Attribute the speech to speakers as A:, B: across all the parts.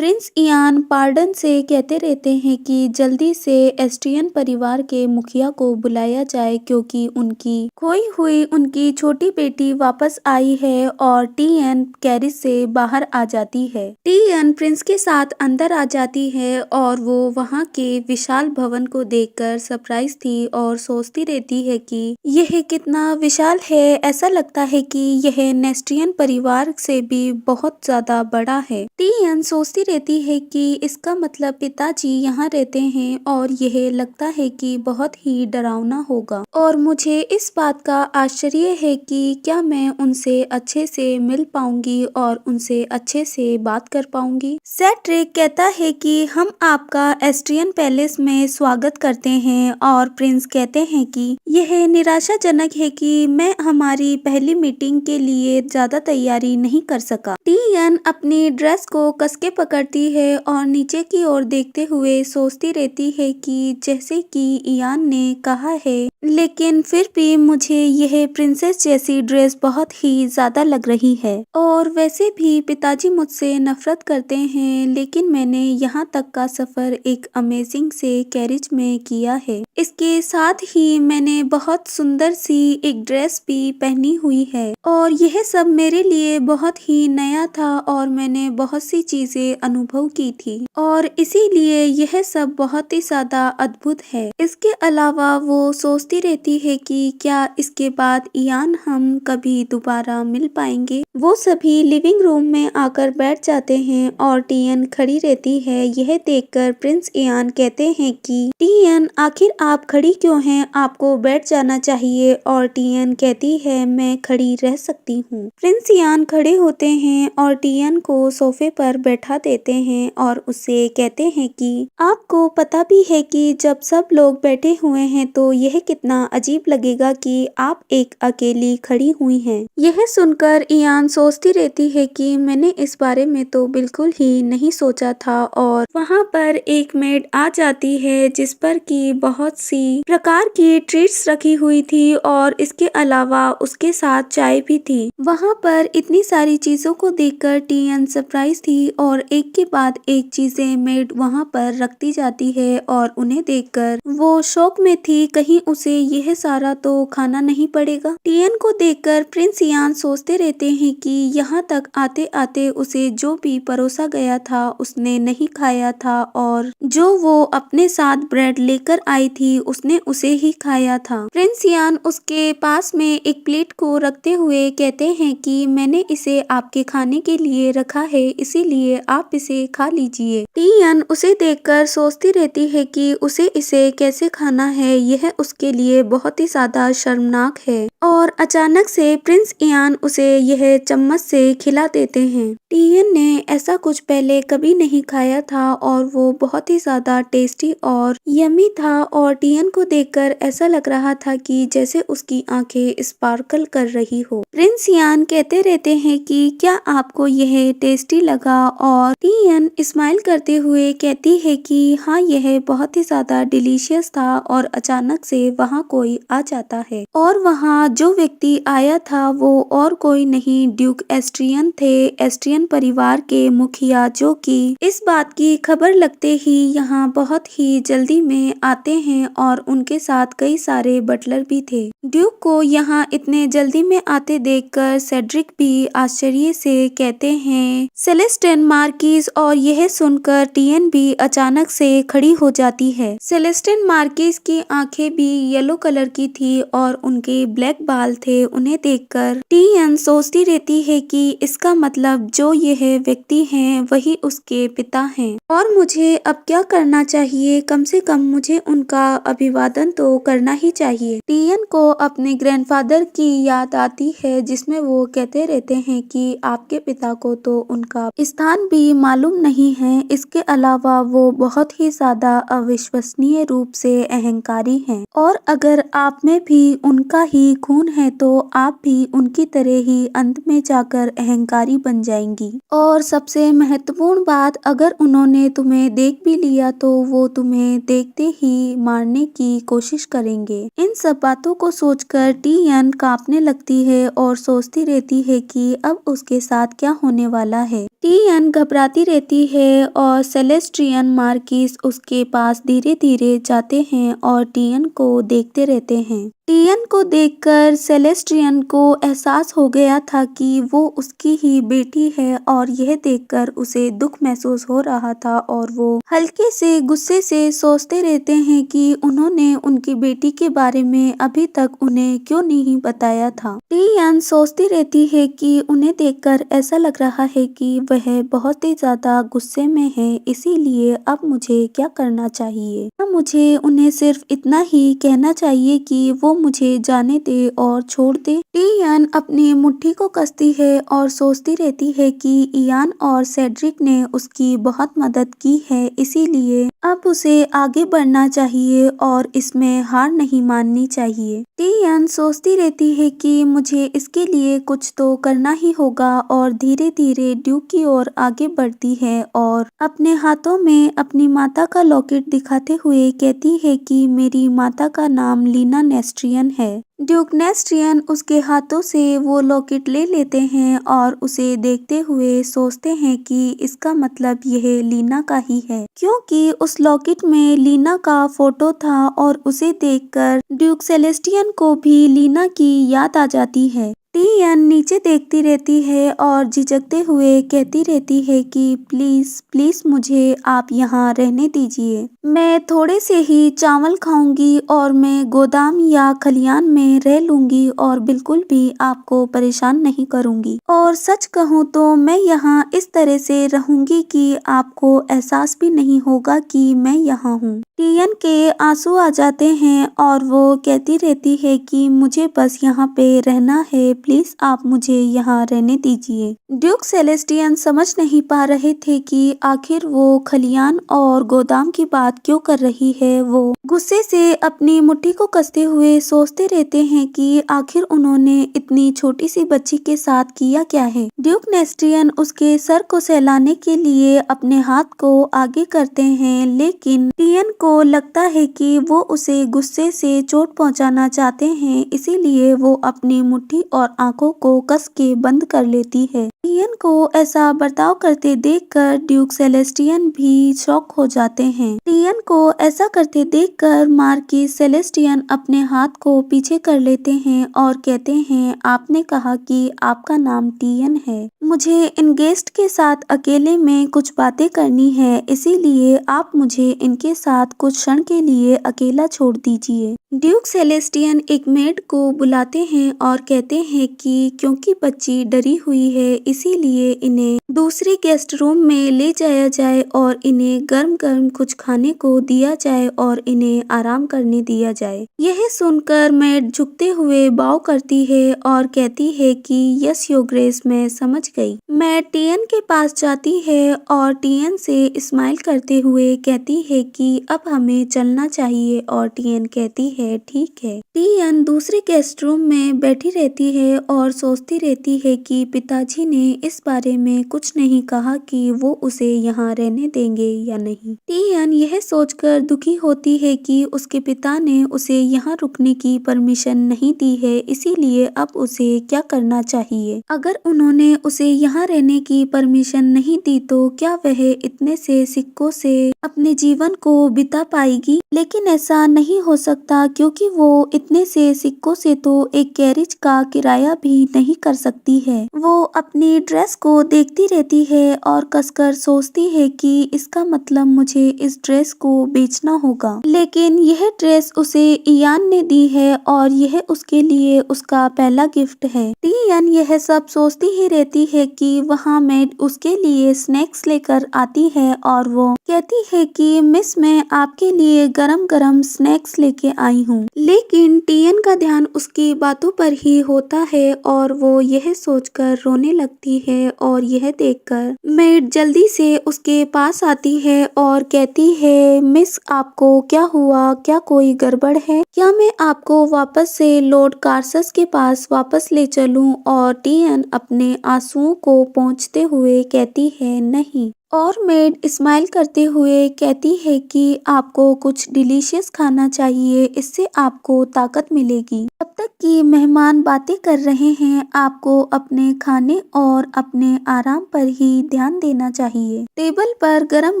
A: Prince Ian pardon से कहते रहते हैं कि जल्दी से एस्ट्रियन परिवार के मुखिया को बुलाया जाए क्योंकि उनकी खोई हुई उनकी छोटी बेटी वापस आई है और टीएन कैरिज से बाहर आ जाती है। टीएन प्रिंस के साथ अंदर आ जाती है और वो वहाँ के विशाल भवन को देखकर सरप्राइज थी और सोचती रहती है कि यह कितना विशाल है। ऐसा लगता है कि यह नेस्ट्रियन परिवार से भी बहुत ज्यादा बड़ा है। टीएन सोचती रहती है कि इसका मतलब पिताजी यहाँ रहते हैं और यह लगता है कि बहुत ही डरावना होगा और मुझे इस बात का आश्चर्य है कि क्या मैं उनसे अच्छे से मिल पाऊंगी और उनसे अच्छे से बात कर पाऊंगी। सेड्रिक कहता है कि हम आपका एस्ट्रियन पैलेस में स्वागत करते हैं और प्रिंस कहते हैं कि यह निराशाजनक है कि मैं हमारी पहली मीटिंग के लिए ज्यादा तैयारी नहीं कर सका। टीएन अपनी ड्रेस को कसके पकड़ती है और नीचे की ओर देखते हुए सोचती रहती है कि जैसे कि इयान ने कहा है, लेकिन फिर भी मुझे यह प्रिंसेस जैसी ड्रेस बहुत ही ज्यादा लग रही है और वैसे भी पिताजी मुझसे नफरत करते हैं, लेकिन मैंने यहाँ तक का सफर एक अमेजिंग से कैरिज में किया है। इसके साथ ही मैंने बहुत सुंदर सी एक ड्रेस भी पहनी हुई है और यह सब मेरे लिए बहुत ही नया था और मैंने बहुत सी चीजें अनुभव की थी और इसीलिए यह सब बहुत ही ज्यादा अद्भुत है। इसके अलावा वो सोचती रहती है कि क्या इसके बाद इयान हम कभी दोबारा मिल पाएंगे। वो सभी लिविंग रूम में आकर बैठ जाते हैं और टीएन खड़ी रहती है। यह देखकर प्रिंस इयान कहते हैं कि टीएन आखिर आप खड़ी क्यों हैं, आपको बैठ जाना चाहिए। और टीएन कहती है मैं खड़ी रह सकती हूँ। प्रिंस इयान खड़े होते हैं और टीएन को सोफे पर बैठा देते हैं और उससे कहते हैं कि आपको पता भी है कि जब सब लोग बैठे हुए हैं तो यह कितना अजीब लगेगा कि आप एक अकेली खड़ी हुई हैं। यह सुनकर इयान सोचती रहती है कि मैंने इस बारे में तो बिल्कुल ही नहीं सोचा था और वहाँ पर एक मेड आ जाती है जिस पर कि बहुत सी प्रकार की ट्रीट्स रखी हुई थी और इसके अलावा उसके साथ चाय भी थी। वहाँ पर इतनी सारी चीजों को देखकर टीएन सरप्राइज थी और एक के बाद एक चीजें मेड वहाँ पर रखती जाती है और उन्हें देखकर वो शौक में थी, कहीं उसे यह सारा तो खाना नहीं पड़ेगा। टीएन को देखकर प्रिंस इयान सोचते रहते हैं कि यहाँ तक आते आते उसे जो भी परोसा गया था उसने नहीं खाया था और जो वो अपने साथ ब्रेड लेकर आई थी उसने उसे ही खाया था। प्रिंस इयान उसके पास में एक प्लेट को रखते हुए कहते हैं कि मैंने इसे आपके खाने के लिए रखा है, इसीलिए आप इसे खा लीजिए। टीएन उसे देखकर सोचती रहती है कि उसे इसे कैसे खाना है, यह उसके लिए बहुत ही ज्यादा शर्मनाक है और अचानक से प्रिंस इयान उसे यह चम्मच से खिला देते हैं। टीएन ने ऐसा कुछ पहले कभी नहीं खाया था और वो बहुत ही ज्यादा टेस्टी और यमी था और टीएन को देखकर ऐसा लग रहा था कि जैसे उसकी आंखें स्पार्कल कर रही हो। प्रिंस इयान कहते रहते हैं कि क्या आपको यह टेस्टी लगा और टीएन स्माइल करते हुए कहती है कि हाँ यह बहुत ही ज्यादा डिलीशियस था और अचानक से वहाँ कोई आ जाता है और वहाँ जो व्यक्ति आया था वो और कोई नहीं ड्यूक एस्ट्रियन थे, एस्ट्रियन परिवार के मुखिया, जो कि इस बात की खबर लगते ही यहाँ बहुत ही जल्दी में आते हैं और उनके साथ कई सारे बटलर भी थे। ड्यूक को यहाँ इतने जल्दी में आते देखकर सेड्रिक भी आश्चर्य से कहते हैं सेलेस्टिन मार्किस और यह सुनकर टीएन भी अचानक से खड़ी हो जाती है। सेलेस्टिन मार्किस की आंखें भी येलो कलर की थी और उनके ब्लैक बाल थे। उन्हें देखकर टीएन सोचती रहती है कि इसका मतलब जो यह व्यक्ति हैं वही उसके पिता हैं और मुझे अब क्या करना चाहिए, कम से कम मुझे उनका अभिवादन तो करना ही चाहिए। टीएन को अपने ग्रैंडफादर की याद आती है जिसमें वो कहते रहते हैं कि आपके पिता को तो उनका स्थान भी मालूम नहीं है, इसके अलावा वो बहुत ही ज्यादा अविश्वसनीय रूप से अहंकारी हैं और अगर आप में भी उनका ही खून है तो आप भी उनकी तरह ही अंत में जाकर अहंकारी बन जाएंगी। और सबसे महत्वपूर्ण बात, अगर उन्होंने तुम्हें देख भी लिया तो वो तुम्हें देखते ही मारने की कोशिश करेंगे। इन सब बातों को सोचकर टीएन कांपने लगती है और सोचती रहती है कि अब उसके साथ क्या होने वाला है। टीएन घबरा चिल्लाती रहती है और सेलेस्टियन मार्किस उसके पास धीरे-धीरे जाते हैं और टियन को देखते रहते हैं। टियन को देखकर सेलेस्टियन को एहसास हो गया था कि वो उसकी ही बेटी है और यह देखकर उसे दुख महसूस हो रहा था और वो हल्के से गुस्से से सोचते रहते हैं कि उन्होंने उनकी बेटी के बारे में अभी तक उन्हें क्यों नहीं बताया था। टियन सोचती रहती है कि उन्हें देखकर ऐसा लग रहा है कि वह बहुत ही ज्यादा गुस्से में है, इसीलिए अब मुझे क्या करना चाहिए। मुझे उन्हें सिर्फ इतना ही कहना चाहिए कि वो मुझे जाने दे और छोड़ दे। टियन अपनी मुट्ठी को कसती है और सोचती रहती है कि इयान और सेड्रिक ने उसकी बहुत मदद की है, इसीलिए अब उसे आगे बढ़ना चाहिए और इसमें हार नहीं माननी चाहिए। टियन सोचती रहती है कि मुझे इसके लिए कुछ तो करना ही होगा और धीरे धीरे ड्यूक की ओर आगे बढ़ती है और अपने हाथों में अपनी माता का लॉकेट दिखाते हुए कहती है कि मेरी माता का नाम लीना नेस्ट्रियन है। ड्यूक नेस्ट्रियन उसके हाथों से वो लॉकेट ले लेते हैं और उसे देखते हुए सोचते हैं कि इसका मतलब यह लीना का ही है, क्योंकि उस लॉकेट में लीना का फोटो था और उसे देखकर ड्यूक सेलेस्टियन को भी लीना की याद आ जाती है। टियन नीचे देखती रहती है और झिझकते हुए कहती रहती है कि प्लीज प्लीज मुझे आप यहाँ रहने दीजिए। मैं थोड़े से ही चावल खाऊंगी और मैं गोदाम या खलियान में रह लूंगी और बिल्कुल भी आपको परेशान नहीं करूंगी। और सच कहूँ तो मैं यहाँ इस तरह से रहूंगी कि आपको एहसास भी नहीं होगा कि मैं यहाँ हूँ। टियन के आंसू आ जाते हैं और वो कहती रहती है कि मुझे बस यहाँ पे रहना है, प्लीज आप मुझे यहाँ रहने दीजिए। ड्यूक सेलेस्टियन समझ नहीं पा रहे थे कि आखिर वो खलियान और गोदाम की बात क्यों कर रही है। वो गुस्से से अपनी मुट्ठी को कसते हुए सोचते रहते हैं कि आखिर उन्होंने इतनी छोटी सी बच्ची के साथ किया क्या है। ड्यूक नेस्ट्रियन उसके सर को सहलाने के लिए अपने हाथ को आगे करते हैं, लेकिन टियन को लगता है कि वो उसे गुस्से से चोट पहुंचाना चाहते हैं, इसीलिए वो अपनी मुट्ठी और आंखों को कस के बंद कर लेती है। टियन को ऐसा बर्ताव करते देखकर ड्यूक सेलेस्टियन भी शॉक हो जाते हैं। टियन को ऐसा करते देखकर मार्किस सेलेस्टियन अपने हाथ को पीछे कर लेते हैं और कहते हैं, आपने कहा कि आपका नाम टियन है, मुझे इन गेस्ट के साथ अकेले में कुछ बातें करनी है, इसीलिए आप मुझे इनके साथ कुछ क्षण के लिए अकेला छोड़ दीजिए। ड्यूक सेलेस्टियन एक मेड को बुलाते हैं और कहते हैं कि क्योंकि बच्ची डरी हुई है, इसीलिए इन्हें दूसरी गेस्ट रूम में ले जाया जाए और इन्हें गर्म गर्म कुछ खाने को दिया जाए और इन्हें आराम करने दिया जाए। यह सुनकर मेड झुकते हुए बाव करती है और कहती है कि यस योर ग्रेस, मैं समझ गई। मेड टियन के पास जाती है और टियन से स्माइल करते हुए कहती है कि अब हमें चलना चाहिए और टियन कहती है ठीक है। टियन दूसरे गेस्ट रूम में बैठी रहती है और सोचती रहती है कि पिताजी ने इस बारे में कुछ नहीं कहा कि वो उसे यहाँ रहने देंगे या नहीं। टियन यह सोचकर दुखी होती है कि उसके पिता ने उसे यहाँ रुकने की परमिशन नहीं दी है, इसीलिए अब उसे क्या करना चाहिए। अगर उन्होंने उसे यहाँ रहने की परमिशन नहीं दी तो क्या वह इतने से सिक्कों से अपने जीवन को बिता पाएगी, लेकिन ऐसा नहीं हो सकता क्योंकि वो इतने से सिक्कों से तो एक कैरिज का किराया भी नहीं कर सकती है। वो अपनी ड्रेस को देखती रहती है और कसकर सोचती है कि इसका मतलब मुझे इस ड्रेस को बेचना होगा, लेकिन यह ड्रेस उसे इयान ने दी है और यह उसके लिए उसका पहला गिफ्ट है। टियन यह सब सोचती ही रहती है कि वहाँ मेड उसके लिए स्नैक्स लेकर आती है और वो कहती है कि मिस, मैं आपके लिए गरम गरम स्नैक्स लेके आई हूँ, लेकिन टियन का ध्यान उसकी बातों पर ही होता है और वो यह सोचकर रोने लगती है और यह देखकर मेड जल्दी से उसके पास आती है और कहती है, मिस आपको क्या हुआ, क्या कोई गड़बड़ है, क्या मैं आपको वापस से लॉर्ड कार्सस के पास वापस ले चलूं। और टियन अपने आंसुओं को पोंछते हुए कहती है, नहीं, और मेड स्माइल करते हुए कहती है कि आपको कुछ डिलीशियस खाना चाहिए, इससे आपको ताकत मिलेगी। तब तक कि मेहमान बातें कर रहे हैं, आपको अपने खाने और अपने आराम पर ही ध्यान देना चाहिए। टेबल पर गरम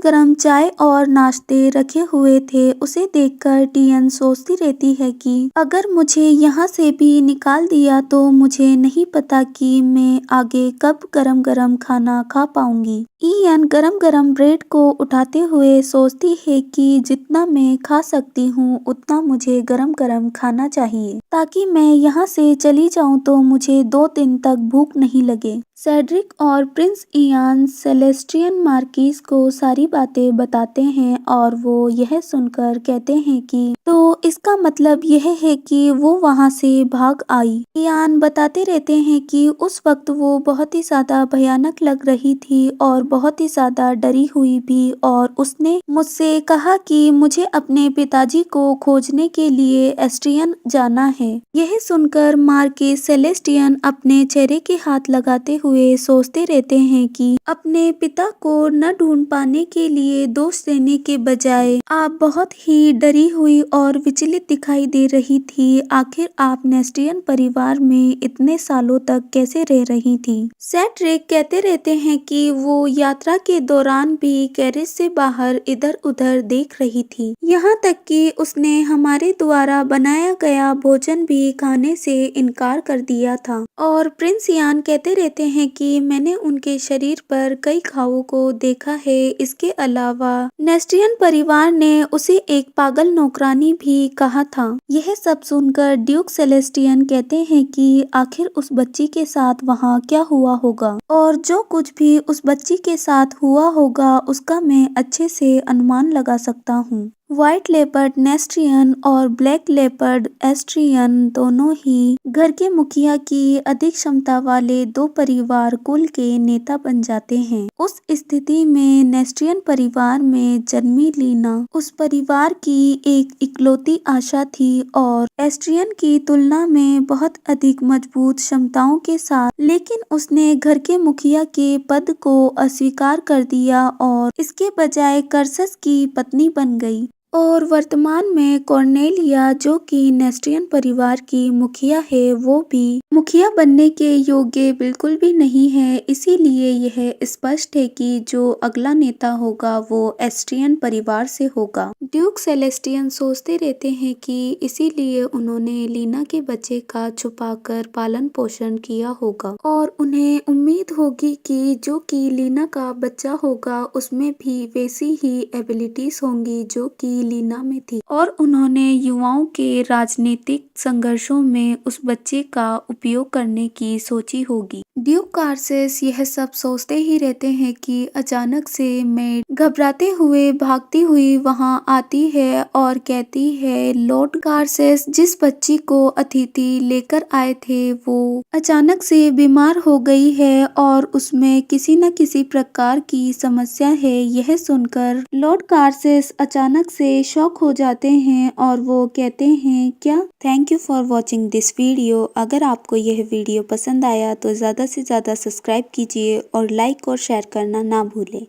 A: गरम चाय और नाश्ते रखे हुए थे। उसे देखकर टियन सोचती रहती है कि अगर मुझे यहाँ से भी निकाल दिया तो मुझे नहीं पता कि मैं आगे कब गरम गरम खाना खा पाऊंगी। इयन गरम गरम ब्रेड को उठाते हुए सोचती है कि जितना मैं खा सकती हूँ उतना मुझे गरम गरम खाना चाहिए, ताकि मैं यहाँ से चली जाऊँ तो मुझे 2 दिन तक भूख नहीं लगे। सेड्रिक और प्रिंस इयान सेलेस्टियन मार्किस को सारी बातें बताते हैं और वो यह सुनकर कहते हैं कि तो इसका मतलब यह है कि वो वहाँ से भाग आई। इयान बताते रहते हैं कि उस वक्त वो बहुत ही ज्यादा भयानक लग रही थी और बहुत ही ज्यादा डरी हुई भी, और उसने मुझसे कहा कि मुझे अपने पिताजी को खोजने के लिए एस्ट्रियन जाना है। यह सुनकर मार्किस सेलेस्टियन अपने चेहरे के हाथ लगाते हुए सोचते रहते हैं कि अपने पिता को न ढूंढ पाने के लिए दोष देने के बजाय आप बहुत ही डरी हुई और विचलित दिखाई दे रही थी। आखिर आप नेस्टियन परिवार में इतने सालों तक कैसे रह रही थी? सेड्रिक कहते रहते हैं कि वो यात्रा के दौरान भी गैरेज से बाहर इधर उधर देख रही थी, यहाँ तक कि उसने हमारे द्वारा बनाया गया भोजन भी खाने से इनकार कर दिया था। और प्रिंस इयान कहते रहते हैं कि मैंने उनके शरीर पर कई घावों को देखा है। इसके अलावा नेस्टियन परिवार ने उसे एक पागल नौकरानी भी कहा था। यह सब सुनकर ड्यूक सेलेस्टियन कहते हैं कि आखिर उस बच्ची के साथ वहाँ क्या हुआ होगा, और जो कुछ भी उस बच्ची के साथ हुआ होगा उसका मैं अच्छे से अनुमान लगा सकता हूँ। व्हाइट लेपर्ड नेस्ट्रियन और ब्लैक लेपर्ड एस्ट्रियन दोनों ही घर के मुखिया की अधिक क्षमता वाले 2 परिवार कुल के नेता बन जाते हैं। उस स्थिति में नेस्ट्रियन परिवार में जन्मी लीना उस परिवार की एक इकलौती आशा थी और एस्ट्रियन की तुलना में बहुत अधिक मजबूत क्षमताओं के साथ, लेकिन उसने घर के मुखिया के पद को अस्वीकार कर दिया और इसके बजाय कर्सस की पत्नी बन गई। और वर्तमान में कॉर्नेलिया, जो कि नेस्टियन परिवार की मुखिया है, वो भी मुखिया बनने के योग्य बिल्कुल भी नहीं है। इसीलिए यह स्पष्ट है कि जो अगला नेता होगा वो एस्ट्रियन परिवार से होगा। ड्यूक सेलेस्टियन सोचते रहते हैं कि इसीलिए उन्होंने लीना के बच्चे का छुपाकर पालन पोषण किया होगा, और उन्हें उम्मीद होगी कि जो कि लीना का बच्चा होगा उसमें भी वैसी ही एबिलिटीज होंगी जो कि लीना में थी, और उन्होंने युवाओं के राजनीतिक संघर्षों में उस बच्चे का उपयोग करने की सोची होगी। ड्यूक कार्सेस यह सब सोचते ही रहते हैं कि अचानक से मेड घबराते हुए भागती हुई वहां आती है और कहती है, लॉर्ड कार्सेस, जिस बच्ची को अतिथि लेकर आए थे वो अचानक से बीमार हो गई है और उसमें किसी न किसी प्रकार की समस्या है। यह सुनकर लॉर्ड कार्सेस अचानक से शॉक हो जाते हैं और वो कहते हैं, क्या? Thank you for watching this video. अगर आपको यह वीडियो पसंद आया तो ज़्यादा से ज़्यादा सब्सक्राइब कीजिए और लाइक और शेयर करना ना भूलें।